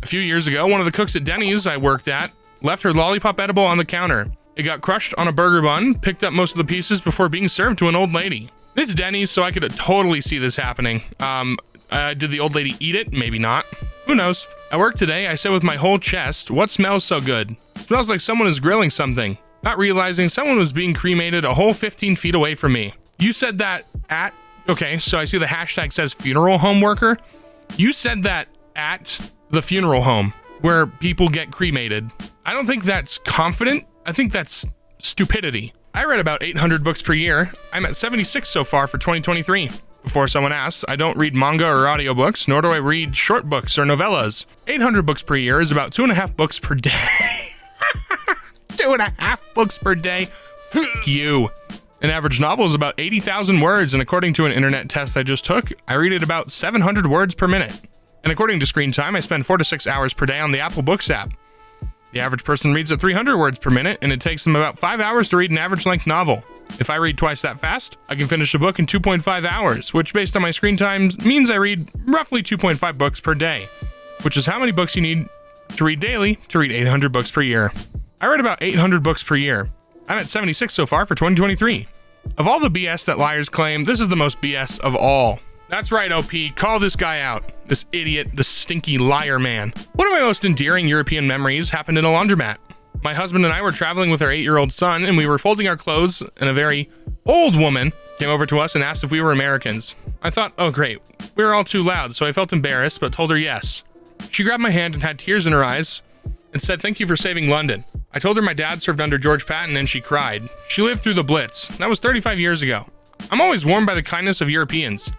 A few years ago, one of the cooks at Denny's I worked at left her lollipop edible on the counter. It got crushed on a burger bun, picked up most of the pieces before being served to an old lady. It's Denny's, so I could totally see this happening. Did the old lady eat it? Maybe not. Who knows? At work today, I said with my whole chest, what smells so good? Smells like someone is grilling something. Not realizing someone was being cremated a whole 15 feet away from me. You said that at... Okay, so I see the hashtag says funeral home worker. You said that at the funeral home where people get cremated. I don't think that's confident. I think that's stupidity. I read about 800 books per year. I'm at 76 so far for 2023. Before someone asks, I don't read manga or audiobooks, nor do I read short books or novellas. 800 books per year is about 2.5 books per day. 2.5 books per day. Fuck you. An average novel is about 80,000 words, and according to an internet test I just took, I read at about 700 words per minute. And according to Screen Time, I spend 4 to 6 hours per day on the Apple Books app. The average person reads at 300 words per minute, and it takes them about 5 hours to read an average-length novel. If I read twice that fast, I can finish a book in 2.5 hours, which based on my screen time means I read roughly 2.5 books per day, which is how many books you need to read daily to read 800 books per year. I read about 800 books per year. I'm at 76 so far for 2023. Of all the BS that liars claim, this is the most BS of all. That's right, OP. Call this guy out. This idiot, this stinky liar man. One of my most endearing European memories happened in a laundromat. My husband and I were traveling with our 8-year-old son, and we were folding our clothes, and a very old woman came over to us and asked if we were Americans. I thought, oh great, we were all too loud, so I felt embarrassed, but told her yes. She grabbed my hand and had tears in her eyes, and said thank you for saving London. I told her my dad served under George Patton, and she cried. She lived through the Blitz. That was 35 years ago. I'm always warmed by the kindness of Europeans.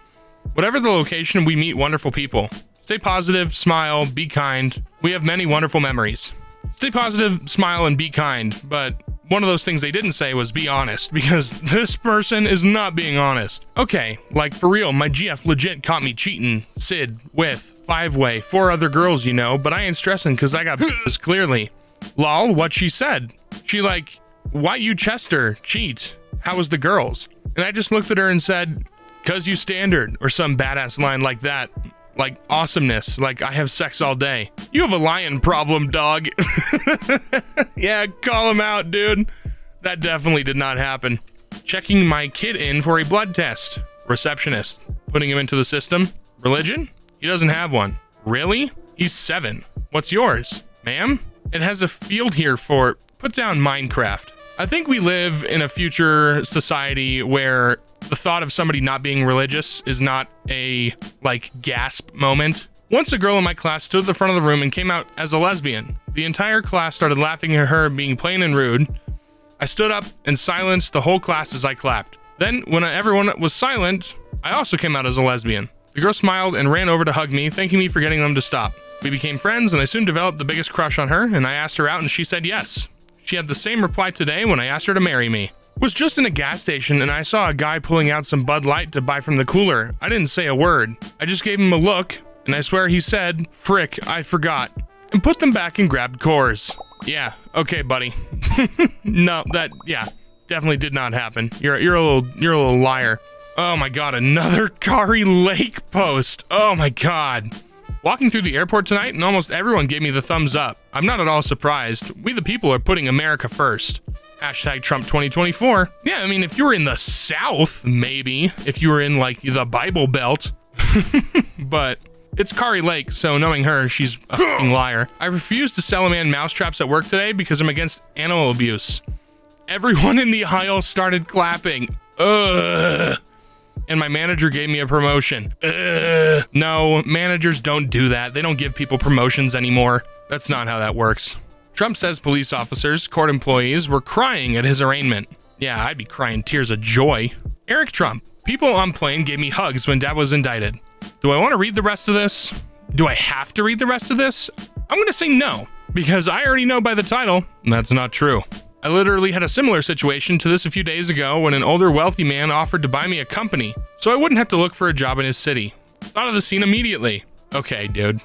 Whatever the location, we meet wonderful people. Stay positive, smile, be kind. We have many wonderful memories. Stay positive, smile, and be kind, but one of those things they didn't say was be honest, because this person is not being honest. Okay, like for real, my GF legit caught me cheating, Sid, with, 5-way, 4 other girls, you know, but I ain't stressing because I got this clearly. Lol, what she said. She like, why you Chester, cheat? How was the girls? And I just looked at her and said, cause you standard, or some badass line like that. Like awesomeness, like I have sex all day. You have a lion problem, dog. Yeah, call him out, dude. That definitely did not happen. Checking my kid in for a blood test. Receptionist. Putting him into the system. Religion? He doesn't have one. Really? He's 7. What's yours? Ma'am? It has a field here for... Put down Minecraft. I think we live in a future society where the thought of somebody not being religious is not a, like, gasp moment. Once a girl in my class stood at the front of the room and came out as a lesbian. The entire class started laughing at her being plain and rude. I stood up and silenced the whole class as I clapped. Then, when everyone was silent, I also came out as a lesbian. The girl smiled and ran over to hug me, thanking me for getting them to stop. We became friends, and I soon developed the biggest crush on her, and I asked her out, and she said yes. She had the same reply today when I asked her to marry me. Was just in a gas station, and I saw a guy pulling out some Bud Light to buy from the cooler. I didn't say a word. I just gave him a look, and I swear he said, frick, I forgot, and put them back and grabbed Coors. Yeah, okay, buddy. No, yeah, definitely did not happen. You're a little liar. Oh my god, another Kari Lake post. Oh my god. Walking through the airport tonight, and almost everyone gave me the thumbs up. I'm not at all surprised. We the people are putting America first. Hashtag Trump 2024. Yeah, I mean, if you were in the South, maybe. If you were in, like, the Bible Belt. But it's Kari Lake, so knowing her, she's a fucking liar. I refused to sell a man mousetraps at work today because I'm against animal abuse. Everyone in the aisle started clapping. Ugh. And my manager gave me a promotion. Ugh. No, managers don't do that. They don't give people promotions anymore. That's not how that works. Trump says police officers, court employees, were crying at his arraignment. Yeah, I'd be crying tears of joy. Eric Trump. People on plane gave me hugs when Dad was indicted. Do I want to read the rest of this? Do I have to read the rest of this? I'm going to say no, because I already know by the title, and that's not true. I literally had a similar situation to this a few days ago when an older wealthy man offered to buy me a company, so I wouldn't have to look for a job in his city. Thought of the scene immediately. Okay, dude.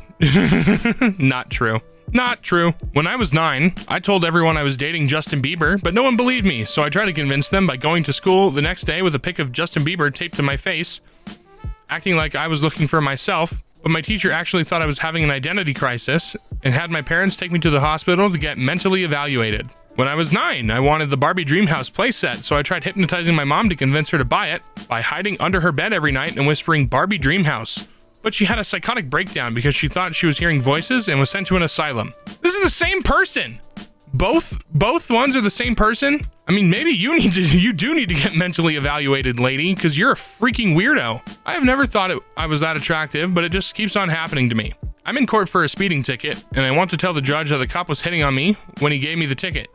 Not true. Not true. When I was 9, I told everyone I was dating Justin Bieber, but no one believed me, so I tried to convince them by going to school the next day with a pic of Justin Bieber taped to my face, acting like I was looking for myself, but my teacher actually thought I was having an identity crisis and had my parents take me to the hospital to get mentally evaluated. When I was 9, I wanted the Barbie Dreamhouse playset, so I tried hypnotizing my mom to convince her to buy it by hiding under her bed every night and whispering Barbie Dreamhouse. But she had a psychotic breakdown because she thought she was hearing voices and was sent to an asylum. This is the same person! Both ones are the same person? I mean, maybe you do need to get mentally evaluated, lady, because you're a freaking weirdo. I have never thought I was that attractive, but it just keeps on happening to me. I'm in court for a speeding ticket, and I want to tell the judge that the cop was hitting on me when he gave me the ticket,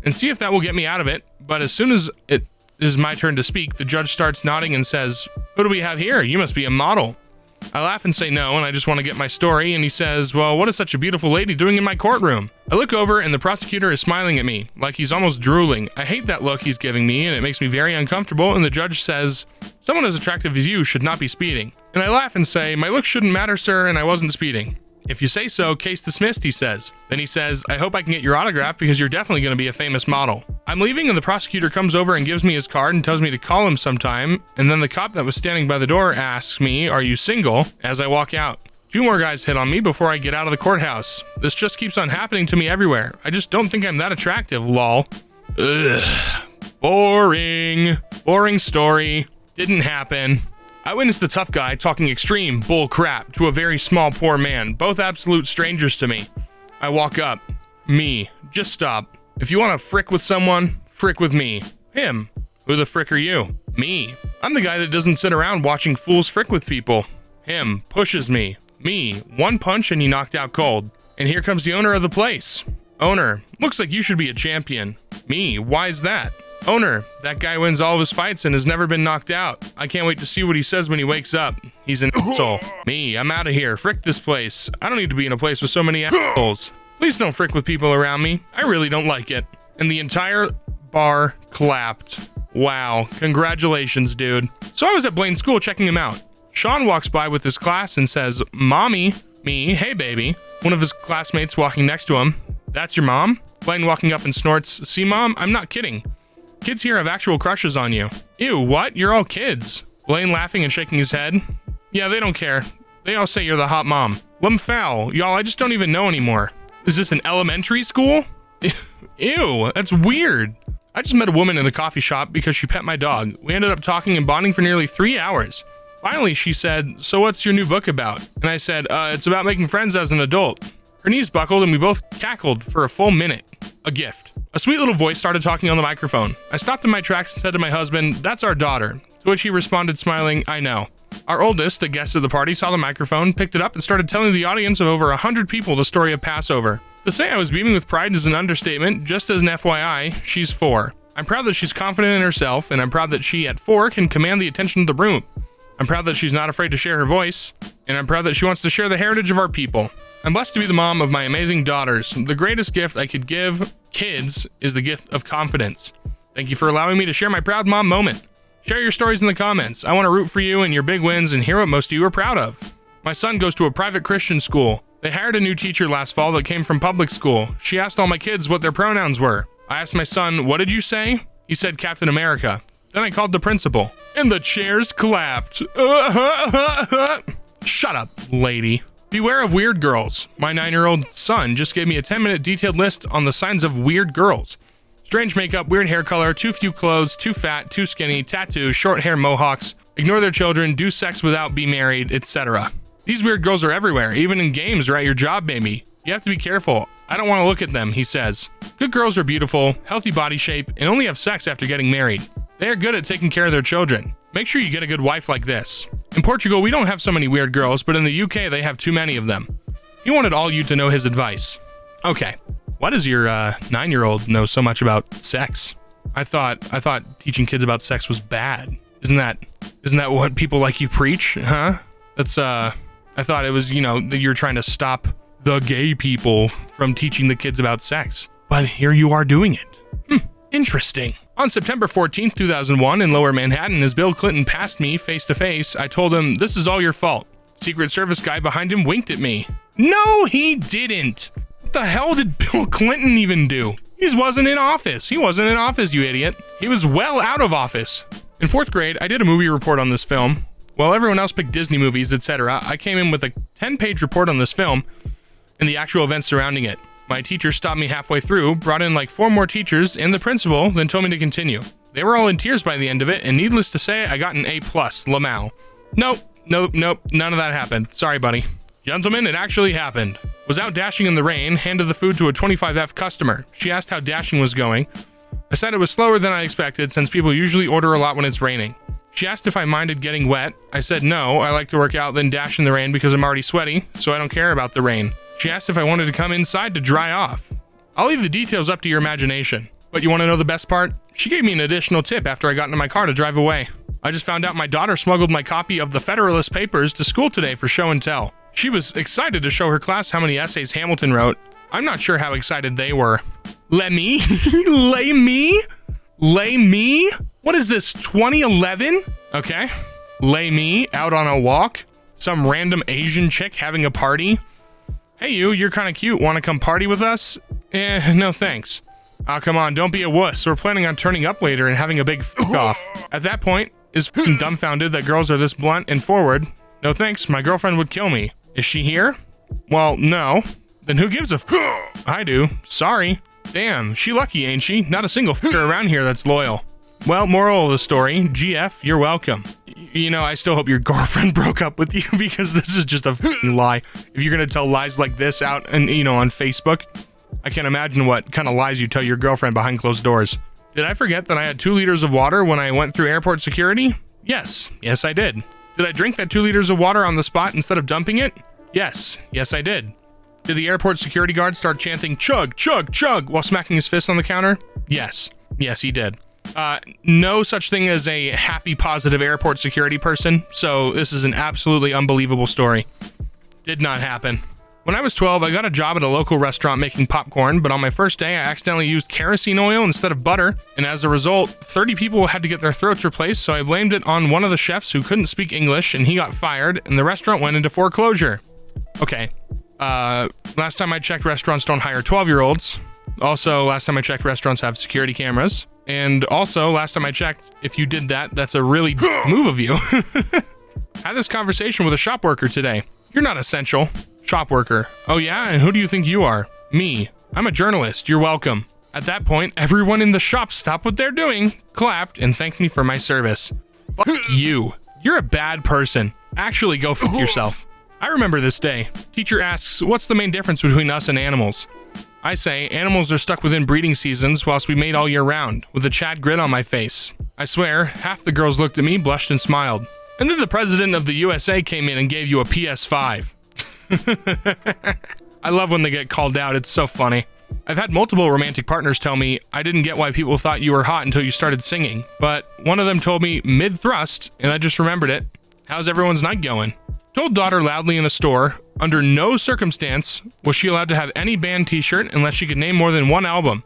and see if that will get me out of it. But as soon as it is my turn to speak, the judge starts nodding and says, "Who do we have here? You must be a model." I laugh and say no, and I just want to get my story, and he says, "Well, what is such a beautiful lady doing in my courtroom?" I look over, and the prosecutor is smiling at me, like he's almost drooling. I hate that look he's giving me, and it makes me very uncomfortable, and the judge says, "Someone as attractive as you should not be speeding." And I laugh and say, "My looks shouldn't matter, sir, and I wasn't speeding." "If you say so, case dismissed," he says. Then he says, "I hope I can get your autograph because you're definitely going to be a famous model." I'm leaving and the prosecutor comes over and gives me his card and tells me to call him sometime, and then the cop that was standing by the door asks me, "Are you single?" as I walk out. 2 more guys hit on me before I get out of the courthouse. This just keeps on happening to me everywhere. I just don't think I'm that attractive, lol. Ugh. Boring. Boring story. Didn't happen. I witnessed the tough guy talking extreme bull crap to a very small poor man, both absolute strangers to me. I walk up. Me. Just stop. If you want to frick with someone, frick with me. Him. Who the frick are you? Me. I'm the guy that doesn't sit around watching fools frick with people. Him. Pushes me. Me. 1 punch and he knocked out cold. And here comes the owner of the place. Owner. Looks like you should be a champion. Me. Why's that? Owner. That guy wins all of his fights and has never been knocked out. I can't wait to see what he says when he wakes up. He's an asshole. Me. I'm out of here. Frick this place. I don't need to be in a place with so many assholes. Please don't frick with people around me. I really don't like it. And the entire bar clapped. Wow. Congratulations, dude. So I was at Blaine's school checking him out. Sean walks by with his class and says, "Mommy." Me. "Hey, baby." One of his classmates walking next to him. "That's your mom?" Blaine walking up and snorts, "See, Mom? I'm not kidding. Kids here have actual crushes on you." "Ew, what? You're all kids." Blaine laughing and shaking his head. "Yeah, they don't care. They all say you're the hot mom." "Lem foul. Y'all, I just don't even know anymore. Is this an elementary school?" Ew, that's weird. I just met a woman in a coffee shop because she pet my dog. We ended up talking and bonding for nearly 3 hours. Finally, she said, "So what's your new book about?" And I said, "It's about making friends as an adult." Her knees buckled and we both cackled for a full minute. A gift. A sweet little voice started talking on the microphone. I stopped in my tracks and said to my husband, "That's our daughter." To which he responded smiling, "I know." Our oldest, a guest of the party, saw the microphone, picked it up, and started telling the audience of over 100 people the story of Passover. To say I was beaming with pride is an understatement. Just as an FYI, she's 4. I'm proud that she's confident in herself, and I'm proud that she, at 4, can command the attention of the room. I'm proud that she's not afraid to share her voice, and I'm proud that she wants to share the heritage of our people. I'm blessed to be the mom of my amazing daughters. The greatest gift I could give kids is the gift of confidence. Thank you for allowing me to share my proud mom moment. Share your stories in the comments. I want to root for you and your big wins and hear what most of you are proud of. My son goes to a private Christian school. They hired a new teacher last fall that came from public school. She asked all my kids what their pronouns were. I asked my son, "What did you say?" He said Captain America. Then I called the principal. And the chairs clapped. Shut up, lady. Beware of weird girls. My 9-year-old son just gave me a 10-minute detailed list on the signs of weird girls. Strange makeup, weird hair color, too few clothes, too fat, too skinny, tattoos, short hair mohawks, ignore their children, do sex without be married, etc. These weird girls are everywhere, even in games or at your job, baby. You have to be careful. I don't want to look at them, he says. Good girls are beautiful, healthy body shape, and only have sex after getting married. They are good at taking care of their children. Make sure you get a good wife like this. In Portugal, we don't have so many weird girls, but in the UK, they have too many of them. He wanted all you to know his advice. Okay. Why does your 9-year-old know so much about sex? I thought teaching kids about sex was bad. Isn't that what people like you preach? Huh? That's I thought it was, that you're trying to stop the gay people from teaching the kids about sex. But here you are doing it. Interesting. On September 14th, 2001, in Lower Manhattan, as Bill Clinton passed me face to face, I told him, "This is all your fault." Secret Service guy behind him winked at me. No, he didn't. What the hell did Bill Clinton even do? He wasn't in office. He wasn't in office, you idiot. He was well out of office. In 4th grade, I did a movie report on this film. While everyone else picked Disney movies, etc., I came in with a 10-page report on this film and the actual events surrounding it. My teacher stopped me halfway through, brought in like 4 more teachers and the principal, then told me to continue. They were all in tears by the end of it, and needless to say, I got an A+, Lamau. Nope, none of that happened. Sorry, buddy. Gentlemen, it actually happened. Was out dashing in the rain, handed the food to a 25F customer. She asked how dashing was going. I said it was slower than I expected, since people usually order a lot when it's raining. She asked if I minded getting wet. I said no, I like to work out then dash in the rain because I'm already sweaty, so I don't care about the rain. She asked if I wanted to come inside to dry off. I'll leave the details up to your imagination. But you want to know the best part? She gave me an additional tip after I got into my car to drive away. I just found out my daughter smuggled my copy of the Federalist Papers to school today for show and tell. She was excited to show her class how many essays Hamilton wrote. I'm not sure how excited they were. Lay me? What is this, 2011? Okay. Lay me out on a walk? Some random Asian chick having a party? Hey you're kinda cute, wanna come party with us? No thanks. Ah, come on, don't be a wuss. We're planning on turning up later and having a big f***off. At that point, is f***ing dumbfounded that girls are this blunt and forward. No thanks, my girlfriend would kill me. Is she here? Well, no. Then who gives a f***? I do. Sorry. Damn, she lucky, ain't she? Not a single f***er around here that's loyal. Well, moral of the story, GF, you're welcome. You know, I still hope your girlfriend broke up with you because this is just a f***ing lie. If you're gonna tell lies like this out and, on Facebook, I can't imagine what kind of lies you tell your girlfriend behind closed doors. Did I forget that I had 2 liters of water when I went through airport security? Yes, I did. Did I drink that 2 liters of water on the spot instead of dumping it? Yes, I did. Did the airport security guard start chanting chug, chug, chug while smacking his fist on the counter? Yes, he did. No such thing as a happy, positive airport security person, so this is an absolutely unbelievable story. Did not happen. When I was 12, I got a job at a local restaurant making popcorn, but on my first day, I accidentally used kerosene oil instead of butter, and as a result, 30 people had to get their throats replaced, so I blamed it on one of the chefs who couldn't speak English, and he got fired, and the restaurant went into foreclosure. Okay, last time I checked, restaurants don't hire 12-year-olds. Also, last time I checked, restaurants have security cameras. And also, last time I checked, if you did that, that's a really move of you. I had this conversation with a shop worker today. You're not essential. Shop worker. Oh yeah? And who do you think you are? Me. I'm a journalist. You're welcome. At that point, everyone in the shop stopped what they're doing, clapped, and thanked me for my service. Fuck you. You're a bad person. Actually, go fuck yourself. I remember this day. Teacher asks, what's the main difference between us and animals? I say, animals are stuck within breeding seasons whilst we mate all year round, with a Chad grin on my face. I swear, half the girls looked at me, blushed, and smiled. And then the president of the USA came in and gave you a PS5. I love when they get called out, it's so funny. I've had multiple romantic partners tell me I didn't get why people thought you were hot until you started singing, but one of them told me mid-thrust, and I just remembered it. How's everyone's night going? Told daughter loudly in a store, under no circumstance was she allowed to have any band t-shirt unless she could name more than 1 album,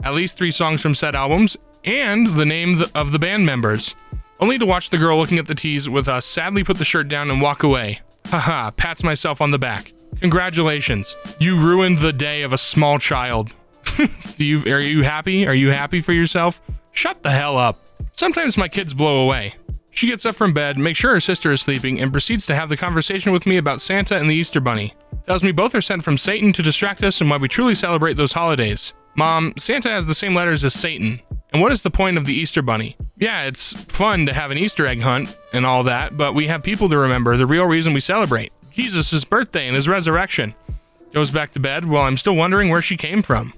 at least 3 songs from said albums, and the name of the band members. Only to watch the girl looking at the tees with us sadly put the shirt down and walk away. Haha, pats myself on the back. Congratulations. You ruined the day of a small child. Are you happy? Are you happy for yourself? Shut the hell up. Sometimes my kids blow away. She gets up from bed, makes sure her sister is sleeping, and proceeds to have the conversation with me about Santa and the Easter Bunny. Tells me both are sent from Satan to distract us and why we truly celebrate those holidays. Mom, Santa has the same letters as Satan. And what is the point of the Easter Bunny? Yeah, it's fun to have an Easter egg hunt and all that, but we have people to remember, the real reason we celebrate. Jesus' birthday and his resurrection. Goes back to bed while I'm still wondering where she came from.